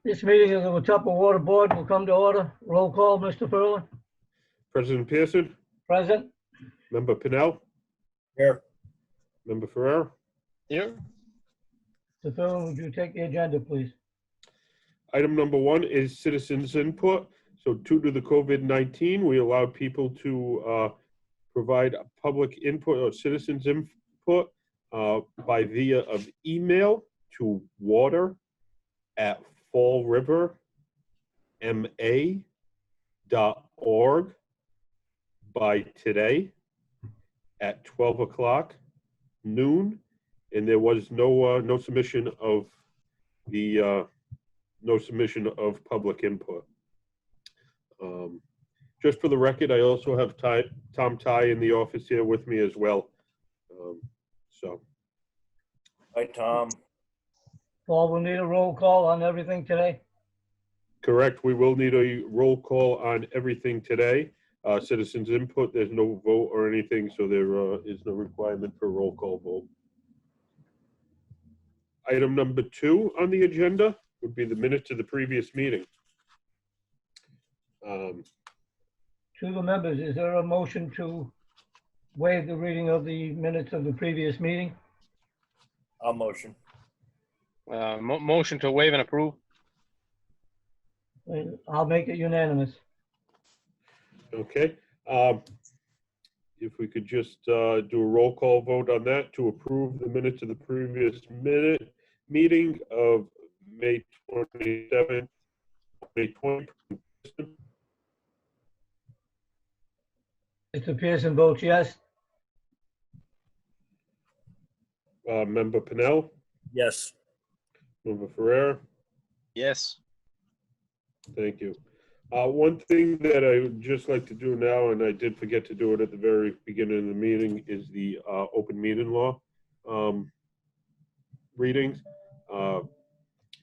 This meeting of the Watuppa Water Board will come to order. Roll call, Mr. Furlan. President Pearson, Present. Member Pennell, Here. Member Ferrer. Here. Mr. Furlan, would you take the agenda, please? Item number 1 is citizens input. So due to the COVID-19, we allowed people to provide public input or citizens input by via of email to water@fallriverma.org by today at 12 o'clock noon, and there was no submission of the no submission of public input. Just for the record, I also have Tom Ty in the office here with me as well. Hi, Tom. Paul, we'll need a roll call on everything today. Correct, we will need a roll call on everything today. Citizens input, there's no vote or anything, so there is no requirement for a roll call vote. Item number 2 on the agenda would be the minutes of the previous meeting. To the members, is there a motion to waive the reading of the minutes of the previous meeting? I'll motion. Motion to waive and approve. I'll make it unanimous. Okay, if we could just do a roll call vote on that to approve the minutes of the previous meeting of May 27th, 2020. Mr. Pearson votes yes. Member Pennell, Yes. Member Ferrer. Yes. Thank you. One thing that I would just like to do now, and I did forget to do it at the very beginning of the meeting, is the open meeting law readings.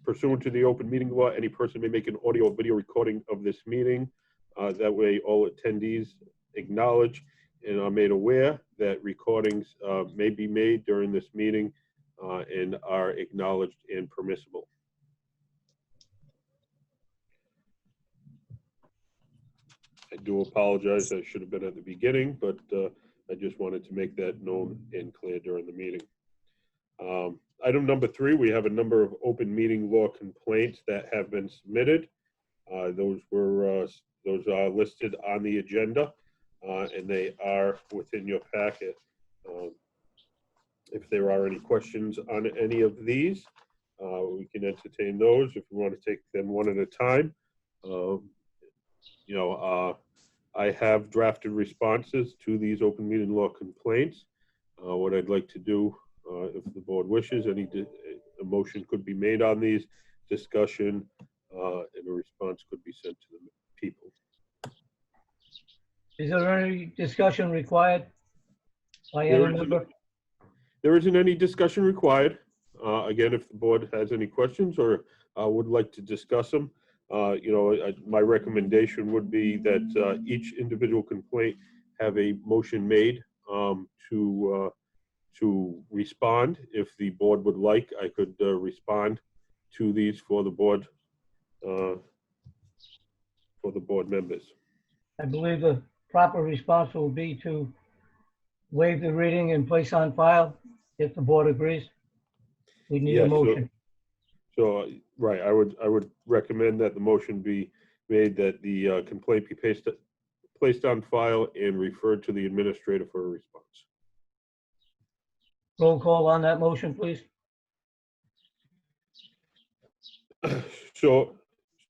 Pursuant to the open meeting law, any person may make an audio or video recording of this meeting. That way all attendees acknowledge and are made aware that recordings may be made during this meeting and are acknowledged and permissible. I do apologize, I should have been at the beginning, but I just wanted to make that known and clear during the meeting. Item number 3, we have a number of open meeting law complaints that have been submitted. Those are listed on the agenda, and they are within your packet. If there are any questions on any of these, we can entertain those if we want to take them one at a time. I have drafted responses to these open meeting law complaints. What I'd like to do, if the board wishes, a motion could be made on these, discussion, and a response could be sent to the people. Is there any discussion required by any member? There isn't any discussion required. Again, if the board has any questions or would like to discuss them, my recommendation would be that each individual complaint have a motion made to respond. If the board would like, I could respond to these for the board members. I believe the proper response will be to waive the reading and place on file if the board agrees. We need a motion. So, right, I would recommend that the motion be made that the complaint be placed on file and referred to the administrator for a response. Roll call on that motion, please. So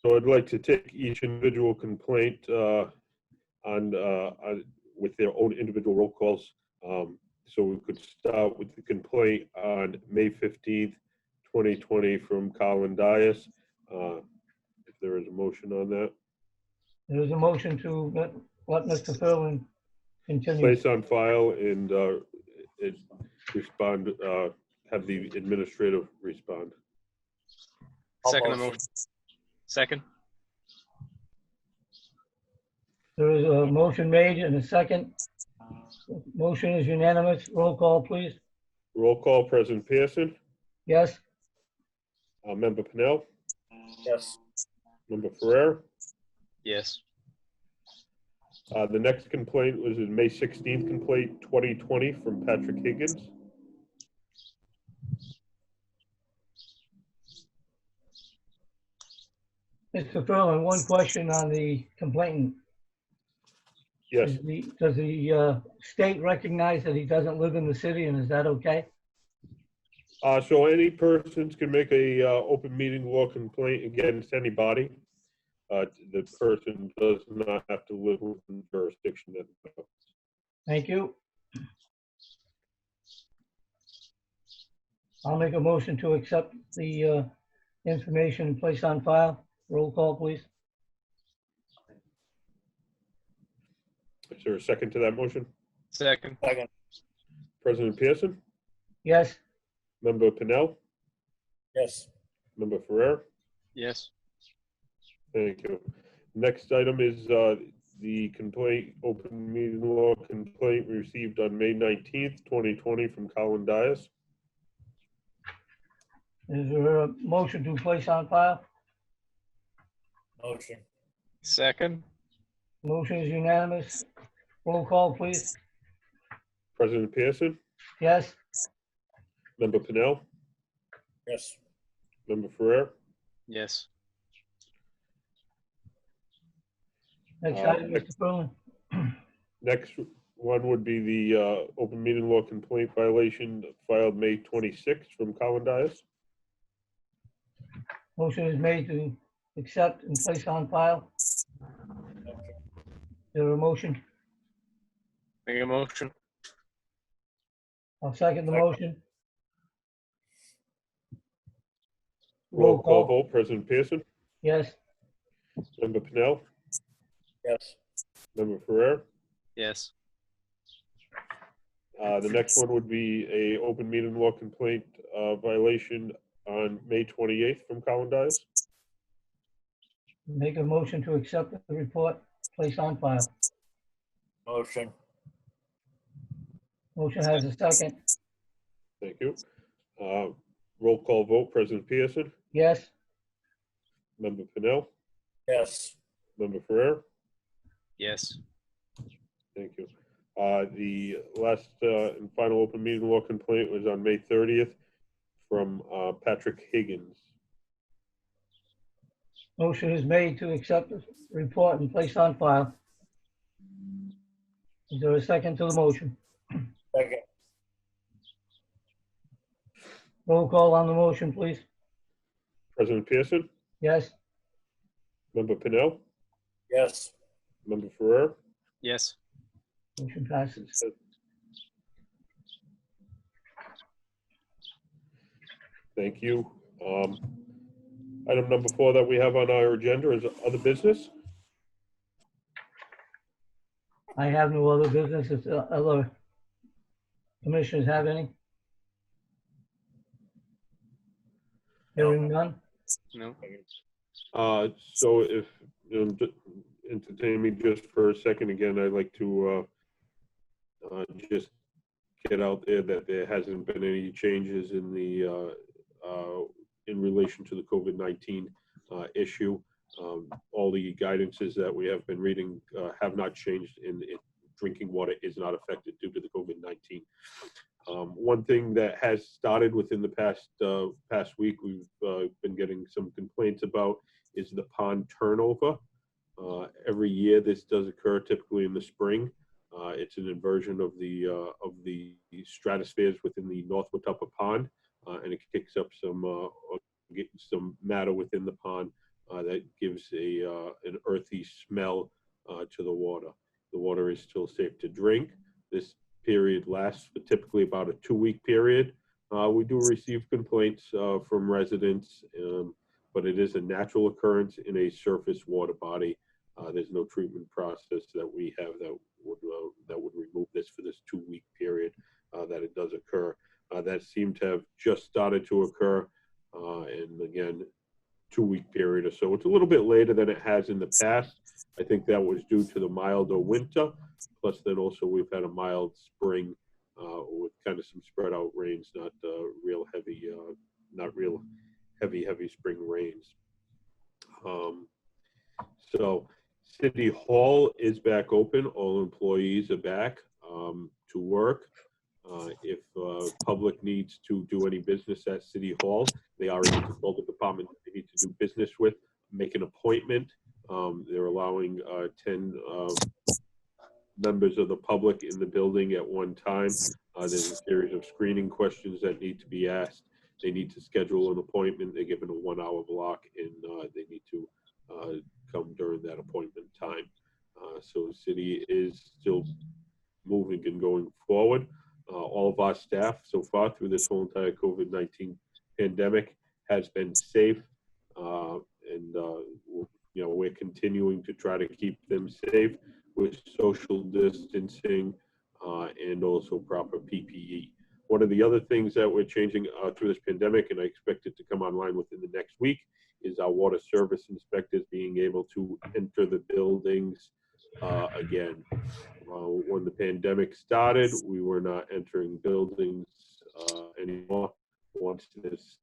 I'd like to take each individual complaint with their own individual roll calls. So we could start with the complaint on May 15th, 2020 from Colin Dias. If there is a motion on that. There is a motion to let Mr. Furlan continue. Place on file and respond, have the administrator respond. Second the motion. Second. There is a motion made and a second. Motion is unanimous. Roll call, please. Roll call, President Pearson. Yes. Member Pennell, Yes. Member Ferrer. Yes. The next complaint was a May 16th complaint, 2020, from Patrick Higgins. Mr. Furlan, one question on the complainant. Yes, Does the state recognize that he doesn't live in the city, and is that okay? so any persons can make a open meeting law complaint against anybody. The person does not have to live within the jurisdiction. Thank you. I'll make a motion to accept the information and place on file. Roll call, please. Is there a second to that motion? Second. Second. President Pearson, Yes, Member Pennell, Yes. Member Ferrer. Yes. Thank you. Next item is the complaint, open meeting law complaint received on May 19th, 2020 from Colin Dias. is there a motion to place on file? Motion. Second. Motion is unanimous. Roll call, please. President Pearson, Yes, Member Pennell, Yes. Member Ferrer. Yes. next Uh, item, Mr. Furlan. Next one would be the open meeting law complaint violation filed May 26th from Colin Dias. Motion is made to accept and place on file. Motion. Is there a motion? Make a motion. I'll second the Second. motion. Roll call vote, President Pearson, Yes, Member Pennell, Yes. Member Ferrer. Yes. The next one would be a open meeting law complaint violation on May 28th from Colin Dias. make a motion to accept the report, place on file. Motion. Motion has a second. Thank you. Roll call vote, President Pearson, Yes, Member Pennell, Yes. Member Ferrer. Yes. Thank you. The last and final open meeting law complaint was on May 30th from Patrick Higgins. motion is made to accept the report and place on file. Is there a second to the motion? Second. Roll call on the motion, please. President Pearson, Yes, Member Pennell, Yes. Member Ferrer. Yes. motion passes. Thank you. Item number 4 that we have on our agenda is other business. I have no other business. If other commissioners have any? Hearing none? No. So if entertain me just for a second again, I'd like to just get out there that there hasn't been any changes in the in relation to the COVID-19 issue. All the guidances that we have been reading have not changed. In drinking water is not affected due to the COVID-19. One thing that has started within the past week, we've been getting some complaints about, is the pond turnover. Every year this does occur, typically in the spring. It's an inversion of the stratospheres within the North Watuppa pond, and it kicks up some matter within the pond that gives an earthy smell to the water. The water is still safe to drink. This period lasts for typically about a 2-week period. We do receive complaints from residents, but it is a natural occurrence in a surface water body. There's no treatment process that we have that would remove this for this 2-week period that it does occur. That seemed to have just started to occur, and again, 2-week period or so. It's a little bit later than it has in the past. I think that was due to the milder winter. Plus, then also we've had a mild spring with kind of some spread out rains, not real heavy spring rains. So City Hall is back open. All employees are back to work. If public needs to do any business at City Hall, they are able to call the department they need to do business with, make an appointment. They're allowing 10 members of the public in the building at one time. There's a series of screening questions that need to be asked. They need to schedule an appointment. They're given a 1 hour block, and they need to come during that appointment time. So the city is still moving and going forward. All of our staff so far through this whole entire COVID-19 pandemic has been safe, and we're continuing to try to keep them safe with social distancing and also proper PPE. One of the other things that we're changing through this pandemic, and I expect it to come online within the next week, is our water service inspectors being able to enter the buildings again. When the pandemic started, we were not entering buildings anymore. Once this,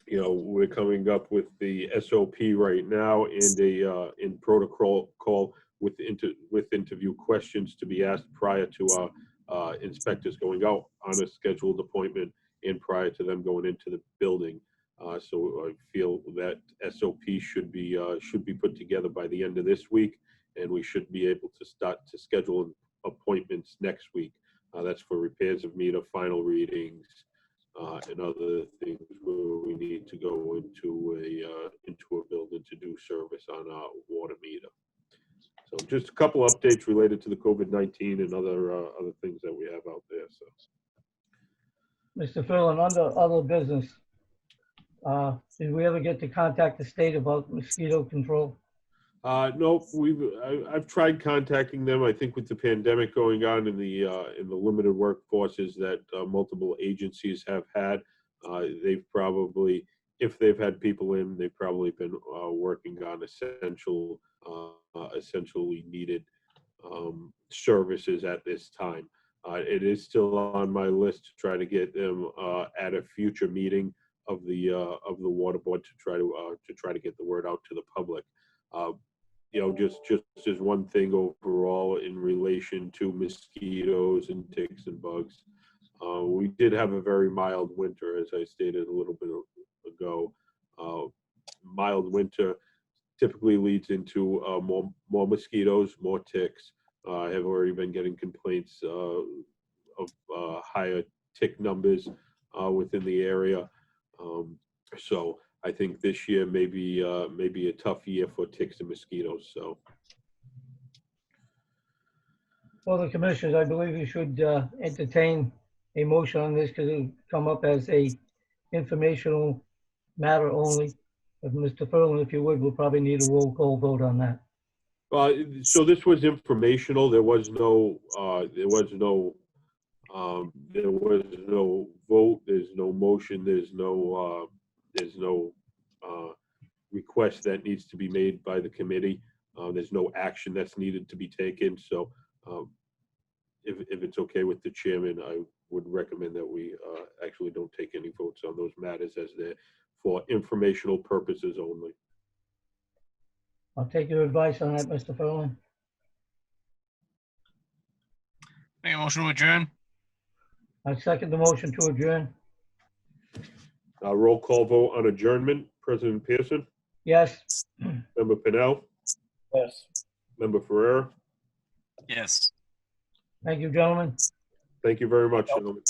we're coming up with the SOP right now and a in protocol call with interview questions to be asked prior to our inspectors going out on a scheduled appointment and prior to them going into the building. So I feel that SOP should be put together by the end of this week, and we should be able to start to schedule appointments next week. That's for repairs of meter, final readings, and other things where we need to go into a building to do service on our water meter. So just a couple updates related to the COVID-19 and other things that we have out there. So, Mr. Ferland, under other business, did we ever get to contact the state about mosquito control? no, I've tried contacting them. I think with the pandemic going on in the limited workforces that multiple agencies have had, they've probably, if they've had people in, they've probably been working on essentially needed services at this time. It is still on my list to try to get them at a future meeting of the water board to try to get the word out to the public. Just as one thing overall in relation to mosquitoes and ticks and bugs, we did have a very mild winter, as I stated a little bit ago. Mild winter typically leads into more mosquitoes, more ticks. I have already been getting complaints of higher tick numbers within the area. So I think this year may be a tough year for ticks and mosquitoes. So, For the commissioners, I believe you should entertain a motion on this because it'll come up as a informational matter only. But Mr. Ferland, if you would, we'll probably need a roll call vote on that. so this was informational. There was no vote. There's no motion. There's no request that needs to be made by the committee. There's no action that's needed to be taken. So if it's okay with the chairman, I would recommend that we actually don't take any votes on those matters as they're for informational purposes only. I'll take your advice on that, Mr. Ferland. Make a motion to adjourn. I second the motion to adjourn. Roll call vote on adjournment. President Pearson, Yes. Member Pennell, Yes. Member Ferrera. Yes. Thank you, gentlemen. Thank you very much, gentlemen.